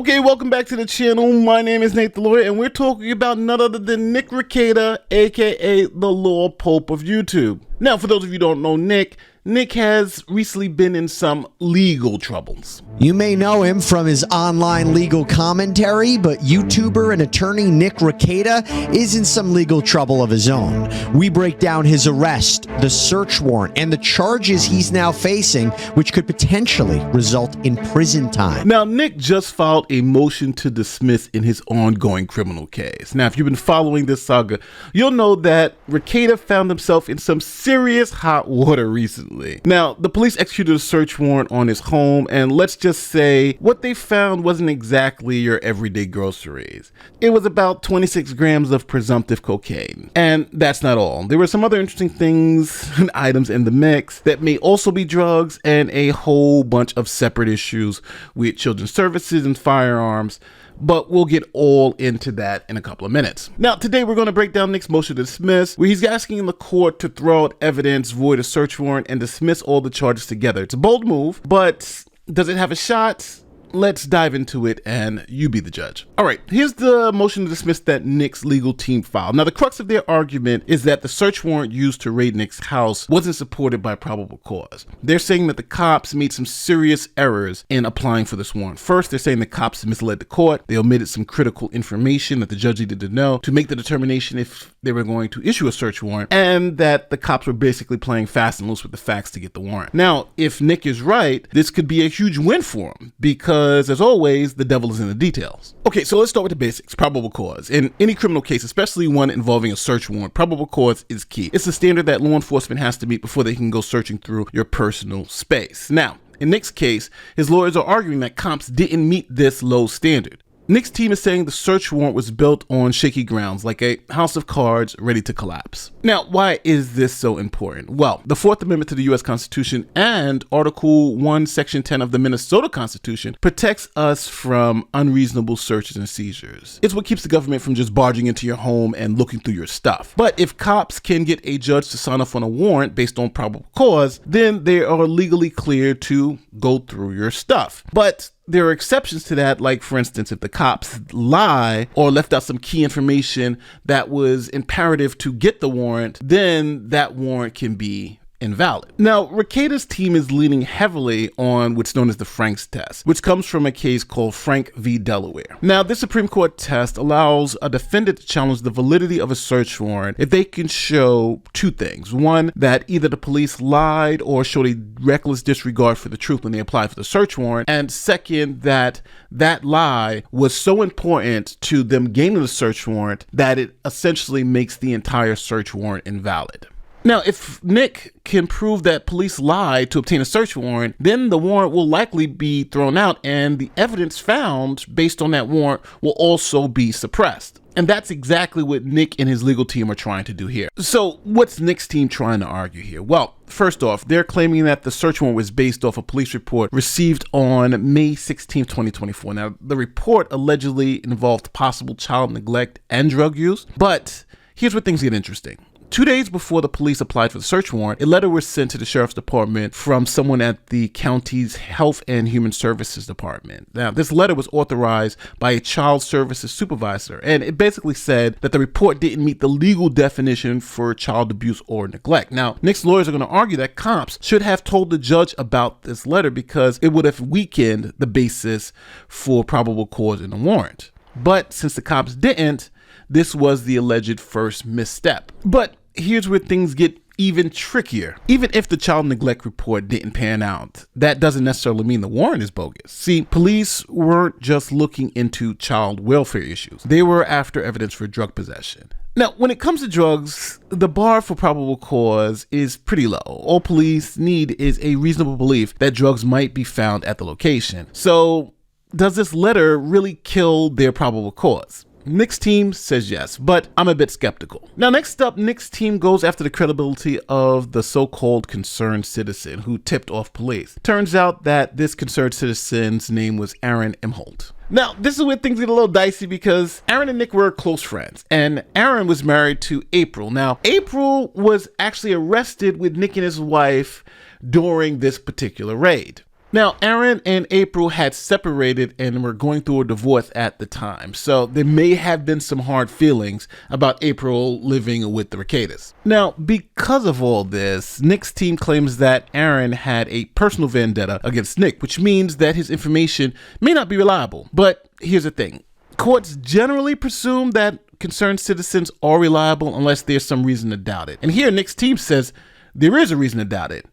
Okay, welcome back to the channel. My name is Nate the Lawyer, and we're talking about none other than Nick Rekieta, aka the Law Pope of YouTube. Now, for those of you who don't know Nick has recently been in some legal troubles. You may know him from his online legal commentary, but YouTuber and attorney Nick Rekieta is in some legal trouble of his own. We break down his arrest, the search warrant, and the charges he's now facing, which could potentially result in prison time. Now, Nick just filed a motion to dismiss in his ongoing criminal case. Now, if you've been following this saga, you'll know that Rekieta found himself in some serious hot water recently. Now, the police executed a search warrant on his home, and let's just say what they found wasn't exactly your everyday groceries. It was about 26 grams of presumptive cocaine. And that's not all. There were some other interesting things and items in the mix that may also be drugs, and a whole bunch of separate issues with children's services and firearms. But we'll get all into that in a couple of minutes. Now, today we're going to break down Nick's motion to dismiss, where he's asking the court to throw out evidence, void a search warrant, and dismiss all the charges together. It's a bold move, but does it have a shot? Let's dive into it, and you be the judge. All right, here's the motion to dismiss that Nick's legal team filed. Now, the crux of their argument is that the search warrant used to raid Nick's house wasn't supported by probable cause. They're saying that the cops made some serious errors in applying for this warrant. First, they're saying the cops misled the court. They omitted some critical information that the judge needed to know to make the determination if they were going to issue a search warrant, and that the cops were basically playing fast and loose with the facts to get the warrant. Now, if Nick is right, this could be a huge win for him, because as always, the devil is in the details. Okay, so let's start with the basics. Probable cause. In any criminal case, especially one involving a search warrant, probable cause is key. It's the standard that law enforcement has to meet before they can go searching through your personal space. Now, in Nick's case, his lawyers are arguing that cops didn't meet this low standard. Nick's team is saying the search warrant was built on shaky grounds, like a house of cards ready to collapse. Now, why is this so important? Well, the 4th Amendment to the U.S. Constitution and Article 1, Section 10 of the Minnesota Constitution protects us from unreasonable searches and seizures. It's what keeps the government from just barging into your home and looking through your stuff. But if cops can get a judge to sign off on a warrant based on probable cause, then they are legally cleared to go through your stuff. But there are exceptions to that, like, for instance, if the cops lie or left out some key information that was imperative to get the warrant, then that warrant can be invalid. Now, Rekieta's team is leaning heavily on what's known as the Frank's test, which comes from a case called Frank v. Delaware. Now, this Supreme Court test allows a defendant to challenge the validity of a search warrant if they can show two things. One, that either the police lied or showed a reckless disregard for the truth when they applied for the search warrant, and second, that that lie was so important to them gaining the search warrant that it essentially makes the entire search warrant invalid. Now, if Nick can prove that police lied to obtain a search warrant, then the warrant will likely be thrown out, and the evidence found based on that warrant will also be suppressed. And that's exactly what Nick and his legal team are trying to do here. So what's Nick's team trying to argue here? Well, first off, they're claiming that the search warrant was based off a police report received on May 16, 2024. Now, the report allegedly involved possible child neglect and drug use, but here's where things get interesting. 2 days before the police applied for the search warrant, a letter was sent to the sheriff's department from someone at the county's Health and Human Services Department. Now, this letter was authorized by a child services supervisor, and it basically said that the report didn't meet the legal definition for child abuse or neglect. Now, Nick's lawyers are going to argue that cops should have told the judge about this letter because it would have weakened the basis for probable cause in the warrant. But since the cops didn't, this was the alleged first misstep. But here's where things get even trickier. Even if the child neglect report didn't pan out, that doesn't necessarily mean the warrant is bogus. See, police weren't just looking into child welfare issues. They were after evidence for drug possession. Now, when it comes to drugs, the bar for probable cause is pretty low. All police need is a reasonable belief that drugs might be found at the location. So, does this letter really kill their probable cause? Nick's team says yes, but I'm a bit skeptical. Now, next up, Nick's team goes after the credibility of the so-called concerned citizen who tipped off police. Turns out that this concerned citizen's name was Aaron Imholt. Now, this is where things get a little dicey because Aaron and Nick were close friends, and Aaron was married to April. Now, April was actually arrested with Nick and his wife during this particular raid. Now, Aaron and April had separated and were going through a divorce at the time, so there may have been some hard feelings about April living with the Rekietas. Now, because of all this, Nick's team claims that Aaron had a personal vendetta against Nick, which means that his information may not be reliable. But here's the thing. Courts generally presume that concerned citizens are reliable unless there's some reason to doubt it. And here, Nick's team says there is a reason to doubt it.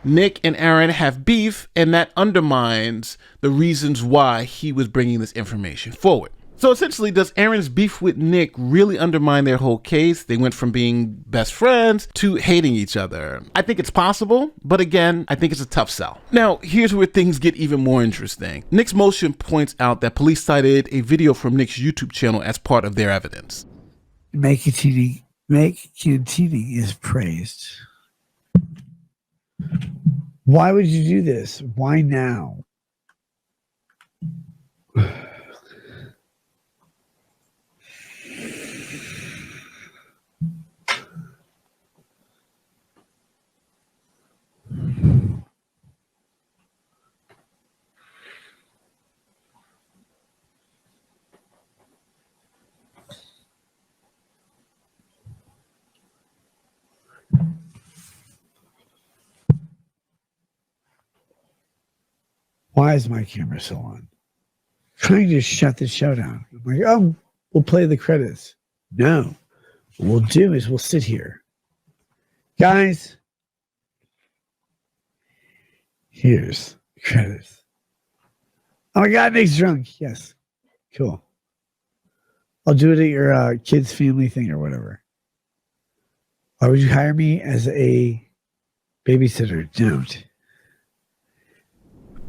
Nick and Aaron have beef, and that undermines the reasons why he was bringing this information forward. So essentially, does Aaron's beef with Nick really undermine their whole case? They went from being best friends to hating each other. I think it's possible, but again, I think it's a tough sell. Now, here's where things get even more interesting. Nick's motion points out that police cited a video from Nick's YouTube channel as part of their evidence. Make Cantini is praised. Why would you do this? Why now? Why is my camera still on? I'm trying to shut the show down. I'm like, oh, we'll play the credits. No. What we'll do is we'll sit here. Guys, here's the credits. Oh my God, Nick's drunk. Yes. Cool. I'll do it at your kids' family thing or whatever. Why would you hire me as a babysitter? Don't.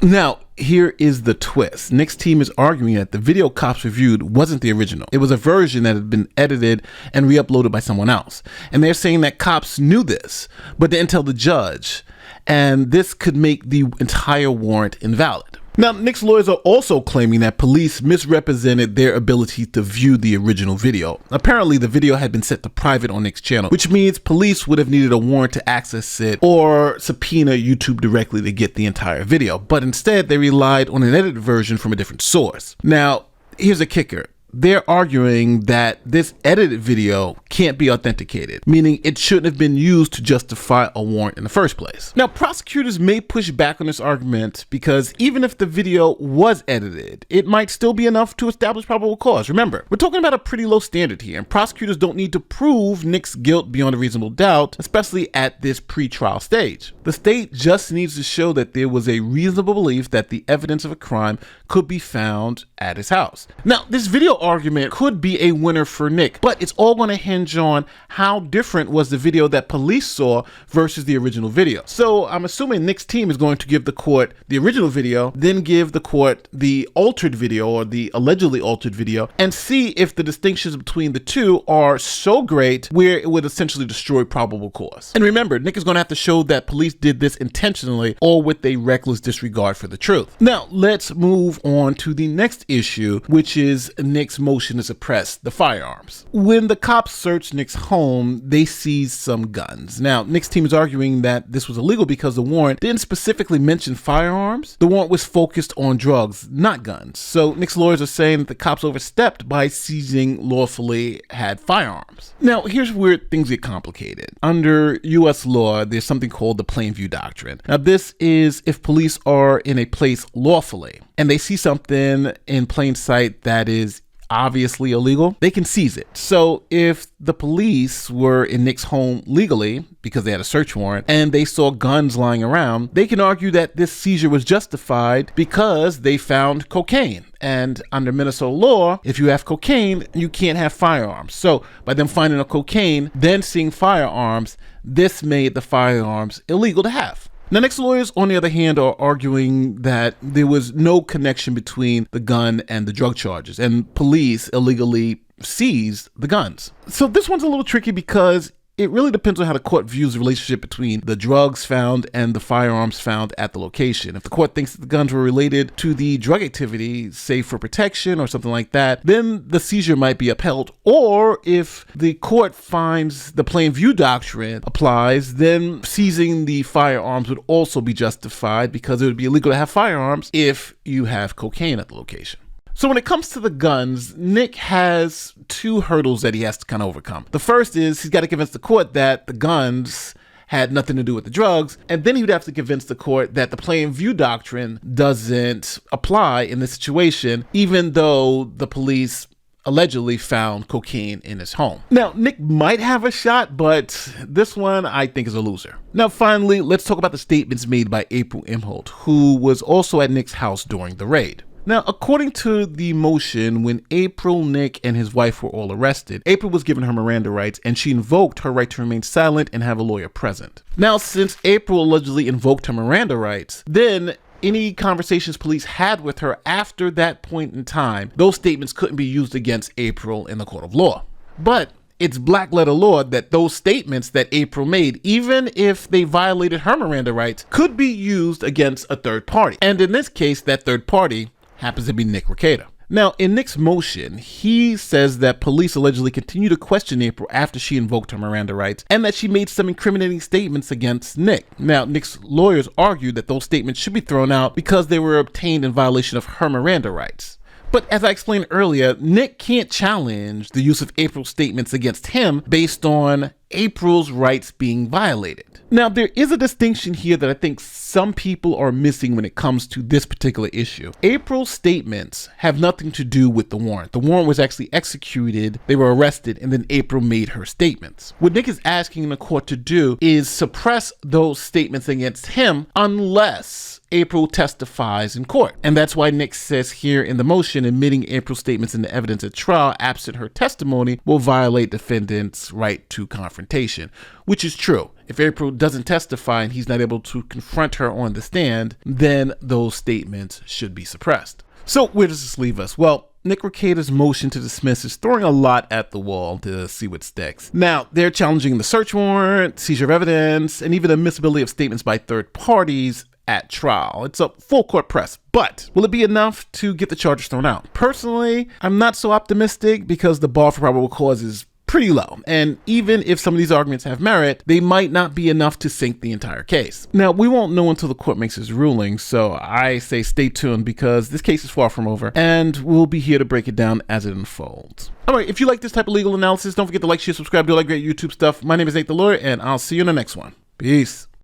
Now, here is the twist. Nick's team is arguing that the video cops reviewed wasn't the original. It was a version that had been edited and re-uploaded by someone else. And they're saying that cops knew this, but didn't tell the judge. And this could make the entire warrant invalid. Now, Nick's lawyers are also claiming that police misrepresented their ability to view the original video. Apparently, the video had been set to private on Nick's channel, which means police would have needed a warrant to access it or subpoena YouTube directly to get the entire video. But instead, they relied on an edited version from a different source. Now, here's a kicker. They're arguing that this edited video can't be authenticated, meaning it shouldn't have been used to justify a warrant in the first place. Now, prosecutors may push back on this argument because even if the video was edited, it might still be enough to establish probable cause. Remember, we're talking about a pretty low standard here, and prosecutors don't need to prove Nick's guilt beyond a reasonable doubt, especially at this pre-trial stage. The state just needs to show that there was a reasonable belief that the evidence of a crime could be found at his house. Now, this video argument could be a winner for Nick, but it's all going to hinge on how different was the video that police saw versus the original video. So I'm assuming Nick's team is going to give the court the original video, then give the court the altered video or the allegedly altered video, and see if the distinctions between the two are so great where it would essentially destroy probable cause. And remember, Nick is going to have to show that police did this intentionally or with a reckless disregard for the truth. Now, let's move on to the next issue, which is Nick's motion to suppress the firearms. When the cops searched Nick's home, they seized some guns. Now, Nick's team is arguing that this was illegal because the warrant didn't specifically mention firearms. The warrant was focused on drugs, not guns. So Nick's lawyers are saying that the cops overstepped by seizing lawfully had firearms. Now, here's where things get complicated. Under US law, there's something called the plain view doctrine. Now, this is if police are in a place lawfully and they see something in plain sight that is obviously illegal, they can seize it. So if the police were in Nick's home legally because they had a search warrant and they saw guns lying around, they can argue that this seizure was justified because they found cocaine. And under Minnesota law, if you have cocaine, you can't have firearms. So by them finding a cocaine, then seeing firearms, this made the firearms illegal to have. Now, Nick's lawyers, on the other hand, are arguing that there was no connection between the gun and the drug charges, and police illegally seized the guns. So this one's a little tricky because it really depends on how the court views the relationship between the drugs found and the firearms found at the location. If the court thinks that the guns were related to the drug activity, say for protection or something like that, then the seizure might be upheld. Or if the court finds the plain view doctrine applies, then seizing the firearms would also be justified because it would be illegal to have firearms if you have cocaine at the location. So when it comes to the guns, Nick has two hurdles that he has to kind of overcome. The first is he's got to convince the court that the guns had nothing to do with the drugs, and then he would have to convince the court that the plain view doctrine doesn't apply in this situation, even though the police allegedly found cocaine in his home. Now, Nick might have a shot, but this one I think is a loser. Now, finally, let's talk about the statements made by April Imholt, who was also at Nick's house during the raid. Now, according to the motion, when April, Nick, and his wife were all arrested, April was given her Miranda rights and she invoked her right to remain silent and have a lawyer present. Now, since April allegedly invoked her Miranda rights, then any conversations police had with her after that point in time, those statements couldn't be used against April in the court of law. But it's black letter law that those statements that April made, even if they violated her Miranda rights, could be used against a third party. And in this case, that third party happens to be Nick Rekieta. Now, in Nick's motion, he says that police allegedly continued to question April after she invoked her Miranda rights and that she made some incriminating statements against Nick. Now, Nick's lawyers argued that those statements should be thrown out because they were obtained in violation of her Miranda rights. But as I explained earlier, Nick can't challenge the use of April's statements against him based on April's rights being violated. Now, there is a distinction here that I think some people are missing when it comes to this particular issue. April's statements have nothing to do with the warrant. The warrant was actually executed, they were arrested, and then April made her statements. What Nick is asking the court to do is suppress those statements against him unless April testifies in court. And that's why Nick says here in the motion, admitting April's statements into evidence at trial absent her testimony will violate defendant's right to confrontation, which is true. If April doesn't testify and he's not able to confront her on the stand, then those statements should be suppressed. So where does this leave us? Well, Nick Rekieta's motion to dismiss is throwing a lot at the wall to see what sticks. Now, they're challenging the search warrant, seizure of evidence, and even the admissibility of statements by third parties at trial. It's a full court press, but will it be enough to get the charges thrown out? Personally, I'm not so optimistic because the bar for probable cause is pretty low. And even if some of these arguments have merit, they might not be enough to sink the entire case. Now, we won't know until the court makes its ruling, so I say stay tuned because this case is far from over and we'll be here to break it down as it unfolds. All right, if you like this type of legal analysis, don't forget to like, share, subscribe, do all that great YouTube stuff. My name is Nate the Lawyer, and I'll see you in the next one. Peace.